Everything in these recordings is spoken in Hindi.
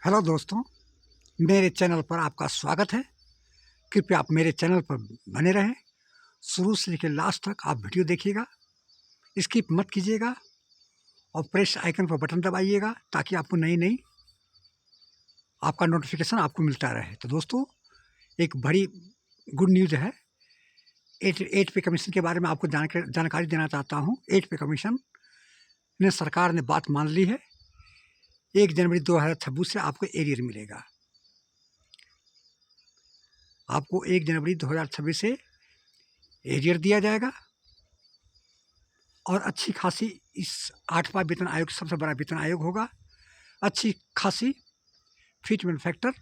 हेलो दोस्तों, मेरे चैनल पर आपका स्वागत है। कृपया आप मेरे चैनल पर बने रहें। शुरू से लेकर लास्ट तक आप वीडियो देखिएगा, स्किप मत कीजिएगा और प्रेस आइकन पर बटन दबाइएगा ताकि आपको नई आपका नोटिफिकेशन आपको मिलता रहे। तो दोस्तों, एक बड़ी गुड न्यूज़ है। एट पे कमीशन के बारे में आपको जानकारी देना चाहता हूँ। 8 पे कमीशन ने सरकार ने बात मान ली है। 1 जनवरी 2026 से आपको एरियर मिलेगा। आपको 1 जनवरी 2026 से एरियर दिया जाएगा और अच्छी खासी इस 8वां वेतन आयोग सबसे बड़ा वेतन आयोग होगा। अच्छी खासी फिटमेंट फैक्टर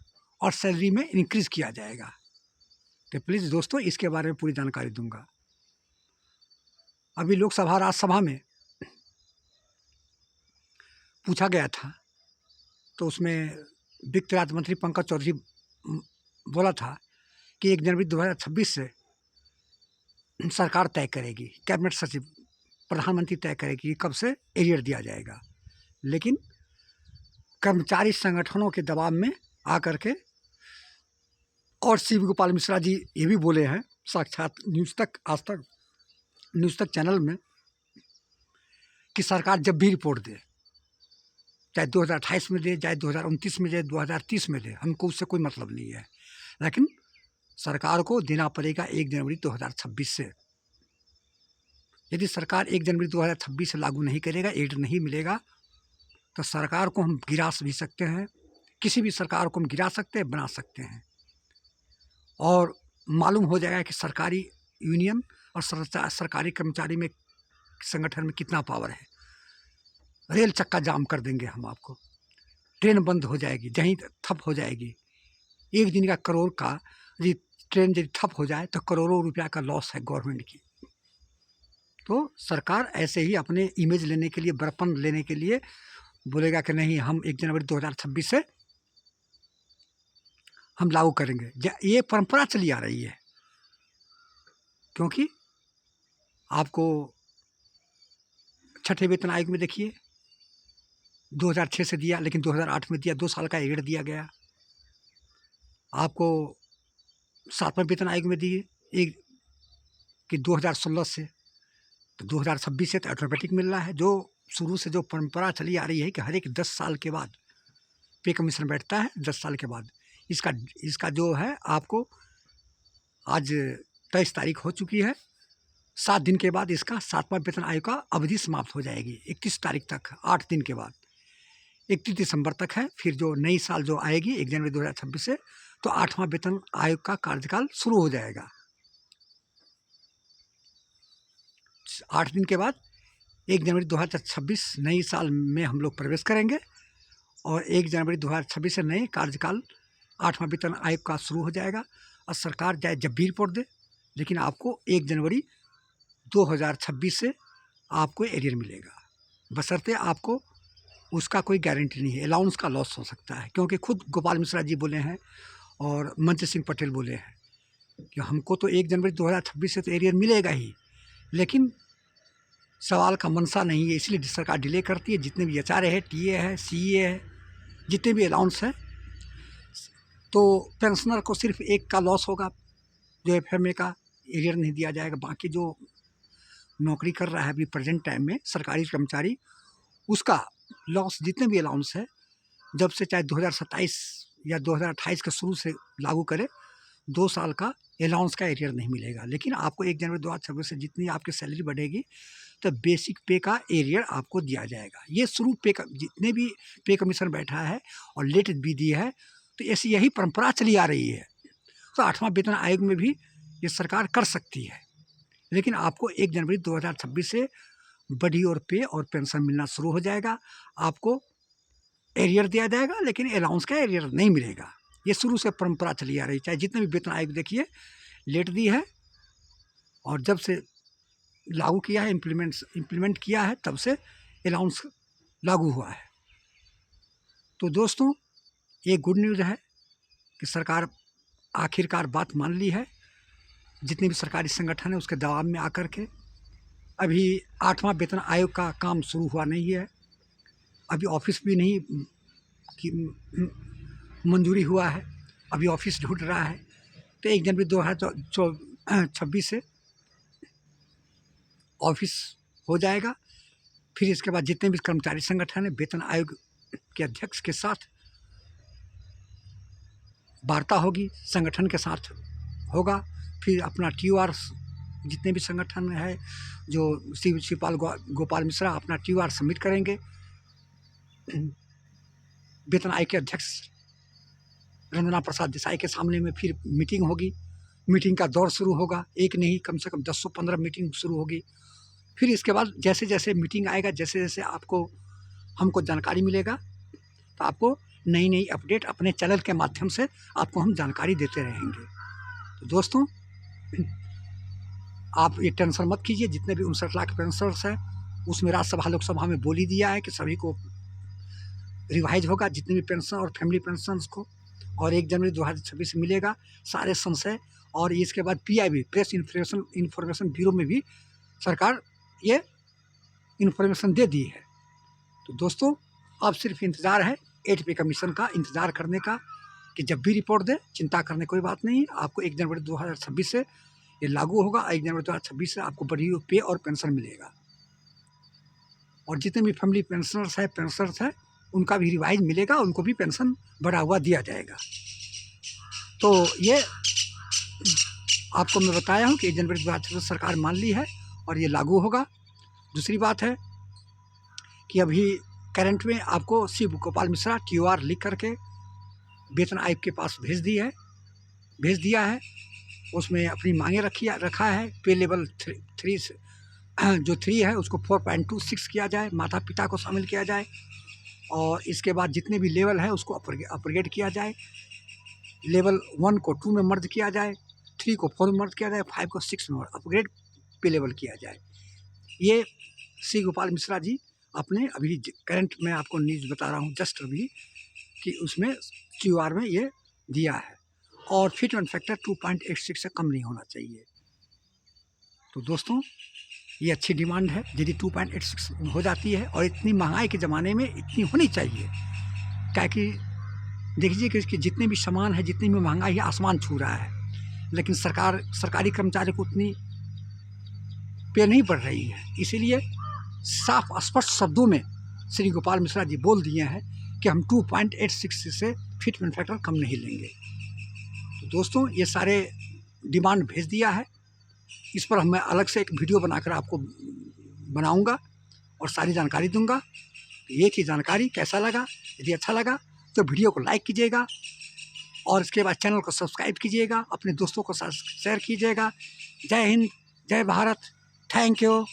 और सैलरी में इंक्रीज किया जाएगा। तो प्लीज़ दोस्तों, इसके बारे में पूरी जानकारी दूंगा। अभी लोकसभा राज्यसभा में पूछा गया था, तो उसमें वित्त राज्य मंत्री पंकज चौधरी बोला था कि 1 जनवरी 2026 से सरकार तय करेगी, कैबिनेट सचिव प्रधानमंत्री तय करेगी कि कब से एरियर दिया जाएगा। लेकिन कर्मचारी संगठनों के दबाव में आकर के और शिव गोपाल मिश्रा जी ये भी बोले हैं साक्षात आज तक न्यूज़ तक चैनल में कि सरकार जब भी रिपोर्ट दे, चाहे 2028 में दे, चाहे 2029 में दे, 2030 में दे, हमको उससे कोई मतलब नहीं है, लेकिन सरकार को देना पड़ेगा 1 जनवरी 2026 से। यदि सरकार 1 जनवरी 2026 से लागू नहीं करेगा, एड नहीं मिलेगा, तो सरकार को हम गिरा भी सकते हैं। किसी भी सरकार को हम गिरा सकते हैं, बना सकते हैं। और मालूम हो जाएगा कि सरकारी यूनियन और सरकारी कर्मचारी में संगठन में कितना पावर है। रेल चक्का जाम कर देंगे हम आपको, ट्रेन बंद हो जाएगी, जहीं ठप हो जाएगी। एक दिन का करोड़ का यदि ट्रेन यदि ठप हो जाए तो करोड़ों रुपया का लॉस है गवर्नमेंट की। तो सरकार ऐसे ही अपने इमेज लेने के लिए, बड़प्पन लेने के लिए बोलेगा कि नहीं, हम 1 जनवरी 2026 से हम लागू करेंगे। ये परंपरा चली आ रही है, क्योंकि आपको छठे वेतन आयोग में देखिए 2006 से दिया, लेकिन 2008 में दिया, 2 साल का एड दिया गया। आपको 7वें वेतन आयोग में दिए एक कि 2016 से, तो 2026 से तो ऑटोमेटिक मिल रहा है। जो शुरू से जो परंपरा चली आ रही है कि हर एक 10 साल के बाद पे कमीशन बैठता है, 10 साल के बाद इसका जो है आपको आज 23 तारीख हो चुकी है। 7 दिन के बाद इसका 7वां वेतन आयोग का अवधि समाप्त हो जाएगी। 31 तारीख तक, 8 दिन के बाद 31 दिसंबर तक है। फिर जो नई साल जो आएगी 1 जनवरी 2026 से, तो 8वां वेतन आयोग का कार्यकाल शुरू हो जाएगा। 8 दिन के बाद 1 जनवरी 2026 नई साल में हम लोग प्रवेश करेंगे और 1 जनवरी 2026 से नए कार्यकाल 8वां वेतन आयोग का शुरू हो जाएगा। और सरकार चाहे जब भी रिपोर्ट दे, लेकिन आपको 1 जनवरी 2026 से आपको एरियर मिलेगा, बशर्ते आपको उसका कोई गारंटी नहीं है। अलाउंस का लॉस हो सकता है, क्योंकि खुद गोपाल मिश्रा जी बोले हैं और मंत्री सिंह पटेल बोले हैं कि हमको तो 1 जनवरी 2026 से तो एरियर मिलेगा ही, लेकिन सवाल का मंशा नहीं है, इसलिए सरकार डिले करती है। जितने भी एचआर है, टीए है, सीए है, जितने भी अलाउंस है, तो पेंशनर को सिर्फ एक का लॉस होगा, जो एफएमए का एरियर नहीं दिया जाएगा। बाकी जो नौकरी कर रहा है अभी प्रेजेंट टाइम में सरकारी कर्मचारी, उसका लॉस जितने भी अलाउंस है, जब से चाहे 2027 या 2028 के शुरू से लागू करे, 2 साल का अलाउंस का एरियर नहीं मिलेगा। लेकिन आपको 1 जनवरी 2026 से जितनी आपकी सैलरी बढ़ेगी, तो बेसिक पे का एरियर आपको दिया जाएगा। ये शुरू पे का जितने भी पे कमीशन बैठा है और लेट भी दिया है, तो ऐसी यही परंपरा चली आ रही है। तो 8वां वेतन आयोग में भी ये सरकार कर सकती है, लेकिन आपको 1 जनवरी 2026 से बड़ी और पे और पेंशन मिलना शुरू हो जाएगा। आपको एरियर दिया जाएगा, लेकिन अलाउंस का एरियर नहीं मिलेगा। ये शुरू से परंपरा चली आ रही है। चाहे जितने भी वेतन आयोग देखिए लेट दी है, और जब से लागू किया है, इम्प्लीमेंट किया है, तब से अलाउंस लागू हुआ है। तो दोस्तों, ये गुड न्यूज़ है कि सरकार आखिरकार बात मान ली है। जितने भी सरकारी संगठन है उसके दबाव में आकर के अभी 8वां वेतन आयोग का काम शुरू हुआ नहीं है। अभी ऑफिस भी नहीं मंजूरी हुआ है, अभी ऑफिस ढूंढ रहा है। तो 1 जनवरी 2026 से ऑफिस हो जाएगा। फिर इसके बाद जितने भी कर्मचारी संगठन है, वेतन आयोग के अध्यक्ष के साथ वार्ता होगी, संगठन के साथ होगा। फिर अपना TOR, जितने भी संगठन है, जो शिवपाल गोपाल मिश्रा अपना TOR सबमिट करेंगे। वेतन आयोग के अध्यक्ष रंजना प्रसाद देसाई के सामने में फिर मीटिंग होगी। मीटिंग का दौर शुरू होगा, एक नहीं कम से कम 10 से 15 मीटिंग शुरू होगी। फिर इसके बाद जैसे जैसे मीटिंग आएगा, जैसे जैसे हमको जानकारी मिलेगा, तो आपको नई नई अपडेट अपने चैनल के माध्यम से आपको हम जानकारी देते रहेंगे। तो दोस्तों, आप ये टेंशन मत कीजिए। जितने भी 59 लाख पेंशनर्स हैं, उसमें राज्यसभा लोकसभा में बोल ही दिया है कि सभी को रिवाइज होगा, जितने भी पेंशन और फैमिली पेंशन्स को, और 1 जनवरी 2026 से मिलेगा सारे संशय। और इसके बाद PIB, प्रेस इन्फॉर्मेशन ब्यूरो में भी सरकार ये इन्फॉर्मेशन दे दी है। तो दोस्तों, अब सिर्फ इंतज़ार है ATP कमीशन का, इंतज़ार करने का कि जब भी रिपोर्ट दे, चिंता करने कोई बात नहीं। आपको 1 जनवरी 2026 से ये लागू होगा। 1 जनवरी 2026 से आपको बढ़ी हुई पे और पेंशन मिलेगा। और जितने भी फैमिली पेंशनर्स हैं, उनका भी रिवाइज मिलेगा, उनको भी पेंशन बढ़ा हुआ दिया जाएगा। तो ये आपको मैं बताया हूँ कि 1 जनवरी 2026 सरकार मान ली है और ये लागू होगा। दूसरी बात है कि अभी करंट में आपको शिव गोपाल मिश्रा TOR लिख करके वेतन आयोग के पास भेज दिया है। उसमें अपनी मांगे रखा है। पे लेवल 3 से जो 3 है उसको 4.26 किया जाए, माता पिता को शामिल किया जाए। और इसके बाद जितने भी लेवल है उसको अपग्रेड किया जाए। लेवल 1 को 2 में मर्ज किया जाए, 3 को 4 में मर्ज किया जाए, 5 को 6 में अपग्रेड पे लेवल किया जाए। ये श्री गोपाल मिश्रा जी अपने अभी करंट में आपको न्यूज़ बता रहा हूँ जस्ट अभी, कि उसमें TOR में ये दिया है। और फिटमेंट फैक्टर 2.86 से कम नहीं होना चाहिए। तो दोस्तों, ये अच्छी डिमांड है। यदि 2.86 हो जाती है, और इतनी महंगाई के ज़माने में इतनी होनी चाहिए, क्या कि देखिए कि इसके जितने भी सामान है, जितनी भी महंगाई है, आसमान छू रहा है, लेकिन सरकारी कर्मचारी को उतनी पे नहीं बढ़ रही है। इसीलिए साफ स्पष्ट शब्दों में श्री गोपाल मिश्रा जी बोल दिए हैं कि हम 2.86 से फिटमेंट फैक्टर कम नहीं लेंगे। तो दोस्तों, ये सारे डिमांड भेज दिया है। इस पर मैं अलग से एक वीडियो बनाकर आपको बनाऊंगा और सारी जानकारी दूंगा। ये थी जानकारी। कैसा लगा? यदि अच्छा लगा तो वीडियो को लाइक कीजिएगा और इसके बाद चैनल को सब्सक्राइब कीजिएगा, अपने दोस्तों को साथ शेयर कीजिएगा। जय हिंद, जय भारत, थैंक यू।